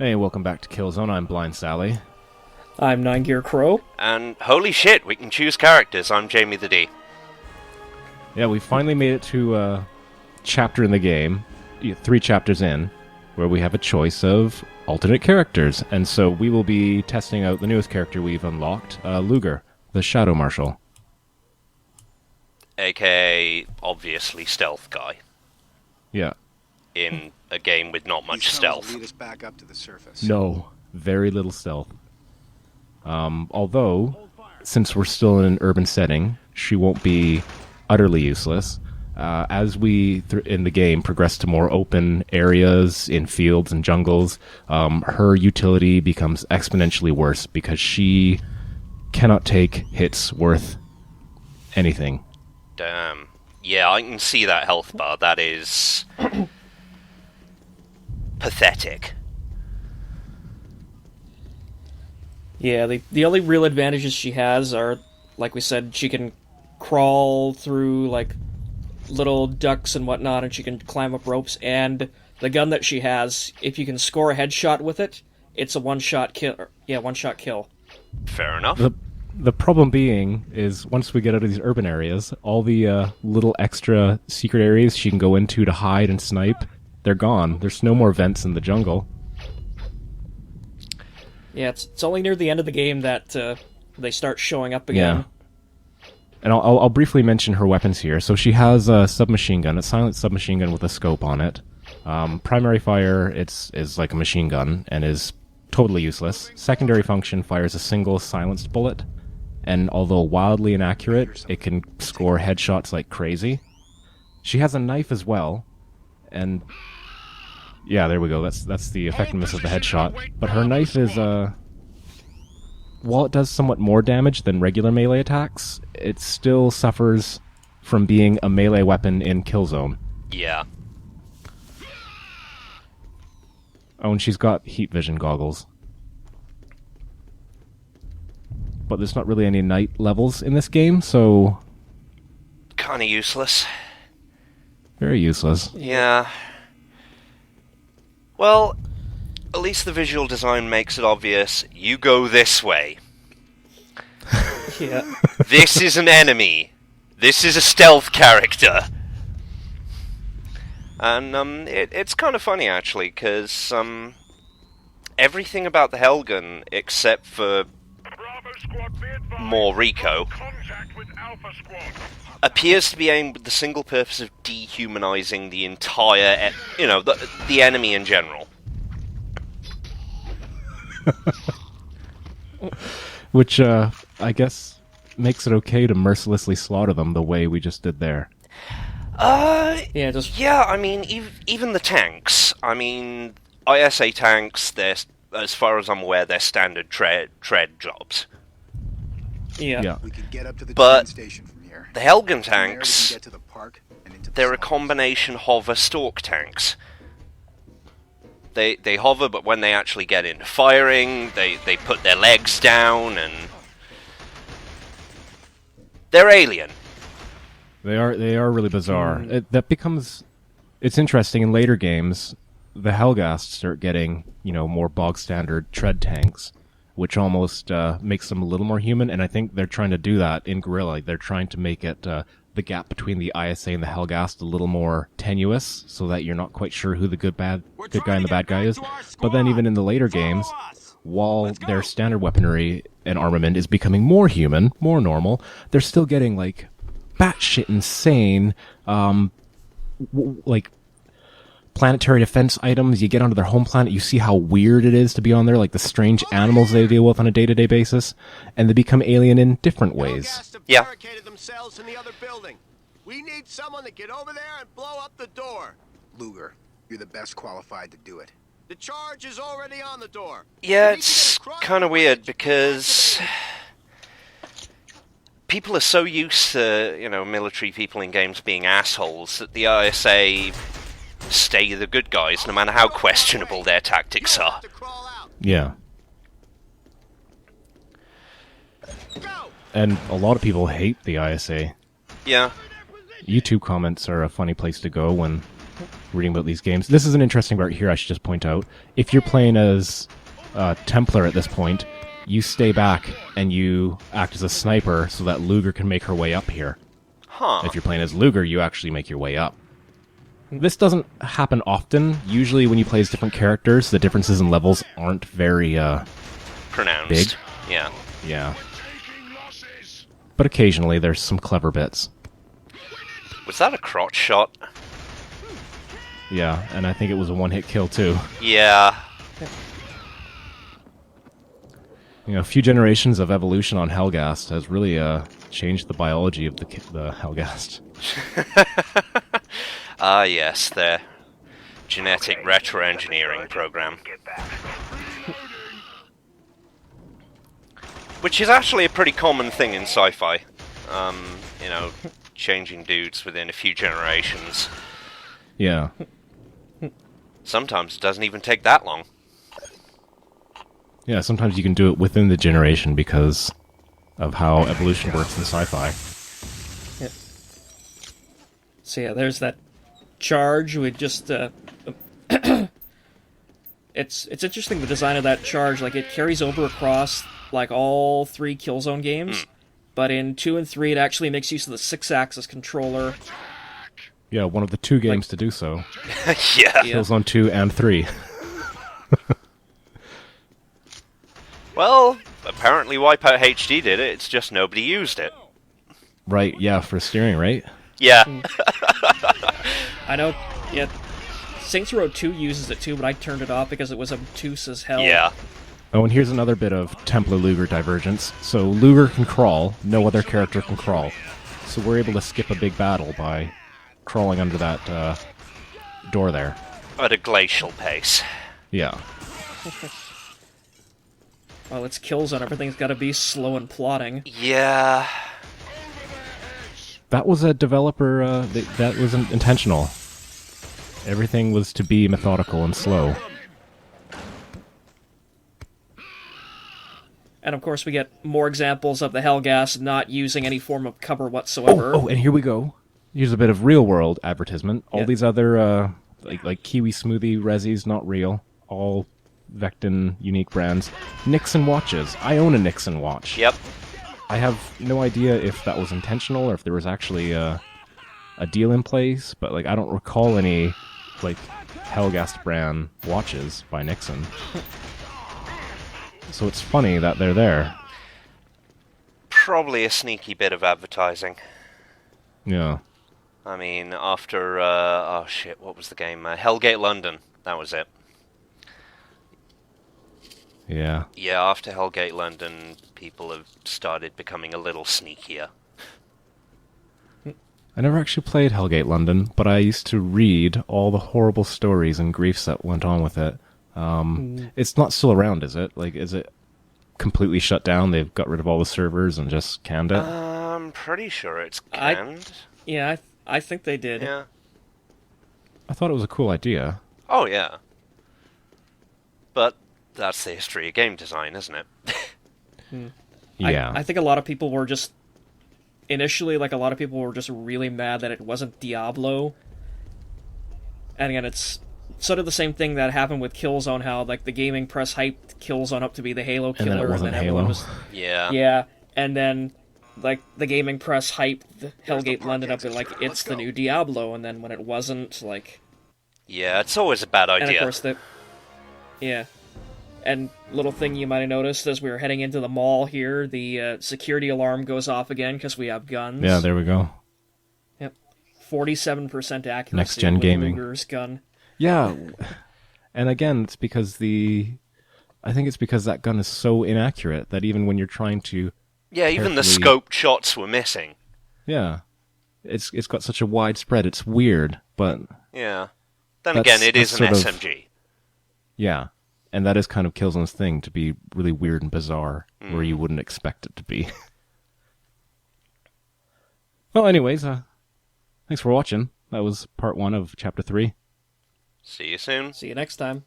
Hey, welcome back to Killzone. I'm Blind Sally. I'm Nine Gear Crow. And holy shit, we can choose characters. I'm Jamie the D. Yeah, we finally made it to a chapter in the game, 3 chapters in, where we have a choice of alternate characters. And so we will be testing out the newest character we've unlocked, Luger, the Shadow Marshal. AKA, obviously, stealth guy. Yeah. In a game with not much stealth. Lead us back up to the surface. No, very little stealth. Although, since we're still in an urban setting, she won't be utterly useless. As we, in the game, progress to more open areas in fields and jungles, her utility becomes exponentially worse because she cannot take hits worth anything. Damn. Yeah, I can see that health bar. That is... pathetic. Yeah, the only real advantages she has are, like we said, she can crawl through, like, little ducts and whatnot, and she can climb up ropes, and the gun that she has, if you can score a headshot with it, it's a one-shot kill. Yeah, one-shot kill. Fair enough. The problem being is once we get out of these urban areas, all the little extra secret areas she can go into to hide and snipe, they're gone. There's no more vents in the jungle. Yeah, it's only near the end of the game that they start showing up again. Yeah. And I'll briefly mention her weapons here. So she has a submachine gun, a silent submachine gun with a scope on it. Primary fire, is like a machine gun and is totally useless. Secondary function fires a single silenced bullet, and although wildly inaccurate, it can score headshots like crazy. She has a knife as well, and yeah, there we go. That's the effectiveness of the headshot. But her knife is while it does somewhat more damage than regular melee attacks, it still suffers from being a melee weapon in Killzone. Yeah. Oh, and she's got heat vision goggles. But there's not really any night levels in this game, so... Kinda useless. Very useless. Yeah. Well, at least the visual design makes it obvious. You go this way. Yeah. This is an enemy. This is a stealth character. And it's kind of funny, actually, because everything about the Helgen, except for more Rico, appears to be aimed with the single purpose of dehumanizing the entire, the enemy in general. Which, I guess, makes it okay to mercilessly slaughter them the way we just did there. Yeah, I mean, even the tanks. I mean, ISA tanks, they're, as far as I'm aware, they're standard tread jobs. Yeah. We could get up to the But train station from here. the Helgen From there, we can tanks, get to the park and into the they're a slums. combination hover-stalk tanks. They hover, but when they actually get into firing, they put their legs down, and... they're alien. They are really bizarre. It's interesting in later games, the Helghast start getting, more bog standard tread tanks, which almost makes them a little more human, and I think they're trying to do that in Guerrilla. They're trying to make it the gap between the ISA and the Helghast a little more tenuous, so that you're not quite sure who the good guy and the bad guy is. But then even in the later games, while their standard weaponry and armament is becoming more human, more normal, they're still getting like batshit insane, like planetary defense items. You get onto their home planet, you see how weird it is to be on there, like the strange animals they deal with on a day-to-day basis, and they become alien in different ways. Yeah. Barricaded themselves in the other building. We need someone to get over there and blow up the door. Luger, you're the best qualified to do it. The charge is already on the door. Yeah, We need to it's get across kind of the weird bridge because activated. people are so used to, military people in games being assholes that the ISA stay the good guys no matter how questionable their tactics You'll are. have to crawl out. Yeah. Go! And a lot of people hate the ISA. Yeah. YouTube comments are a funny place to go when reading about these games. This is an interesting part here, I should just point out. If you're playing as Templar at this point, you stay back and you act as a sniper so that Luger can make her way up here. Huh. If you're playing as Luger, you actually make your way up. This doesn't happen often. Usually when you play as different characters, the differences in levels aren't very Pronounced. big. Yeah. Yeah. But occasionally there's some clever bits. Was that a crotch shot? Yeah, and I think it was a one-hit kill too. Yeah. You know, a few generations of evolution on Helghast has really changed the biology of the Helghast. Ah, yes, the genetic retroengineering program. Which is actually a pretty common thing in sci-fi. You know, changing dudes within a few generations. Yeah. Sometimes it doesn't even take that long. Yeah, sometimes you can do it within the generation because of how evolution works in sci-fi. Yeah. So yeah, there's that charge with just it's interesting, the design of that charge. Like, it carries over across like all 3 Killzone games, but in 2 and 3 it actually makes use of the 6-axis controller. Yeah, one of the 2 games to do so. Yeah. Killzone 2 and 3. Well, apparently Wipeout HD did it, it's just nobody used it. Right, yeah, for steering, right? Yeah. I know, yeah, Saints Row 2 uses it too, but I turned it off because it was obtuse as hell. Yeah. Oh, and here's another bit of Templar-Luger divergence. So Luger can crawl, no other character can crawl. So we're able to skip a big battle by crawling under that door there. At a glacial pace. Yeah. Well, it's Killzone, everything's gotta be slow and plotting. Yeah. That was a developer, that wasn't intentional. Everything was to be methodical and slow. And of course we get more examples of the Helghast not using any form of cover whatsoever. Oh, and here we go. Here's a bit of real-world advertisement. All Yeah. these other, like Kiwi Smoothie Rezzies, not real. All Vectin unique brands. Nixon watches. I own a Nixon watch. Yep. I have no idea if that was intentional or if there was actually a deal in place, but like I don't recall any like Helghast brand watches by Nixon. So it's funny that they're there. Probably a sneaky bit of advertising. Yeah. I mean, after, oh shit, what was the game? Hellgate London. That was it. Yeah. Yeah, after Hellgate London, people have started becoming a little sneakier. I never actually played Hellgate London, but I used to read all the horrible stories and griefs that went on with it. It's not still around, is it? Like, is it completely shut down? They've got rid of all the servers and just canned it? I'm pretty sure it's canned. Yeah, I think they did. Yeah. I thought it was a cool idea. Oh, yeah. But that's the history of game design, isn't it? Yeah. I think a lot of people were just... Initially, like, a lot of people were just really mad that it wasn't Diablo. And again, it's sort of the same thing that happened with Killzone, how, like, the gaming press hyped Killzone up to be the Halo killer, And then it wasn't everyone Halo. was... Yeah. Yeah, and then, like, the gaming press hyped Hellgate London up to, like, it's the new Diablo, and then when it wasn't, like... Yeah, it's always a bad idea. And of course, yeah. And little thing you might have noticed as we were heading into the mall here, the security alarm goes off again because we have guns. Yeah, there we go. Yep. 47% accuracy Next-gen with gaming. Luger's gun. Yeah. And again, it's because I think it's because that gun is so inaccurate that even when you're trying to... Yeah, even the carefully- scoped shots were missing. Yeah. It's got such a wide spread, it's weird, but... Yeah. Then That's- again, it is an that's sort of- SMG. Yeah. And that is kind of Killzone's thing, to be really weird and bizarre, where you wouldn't expect it to be. Well, anyways, thanks for watching. That was part 1 of Chapter 3. See you soon. See you next time.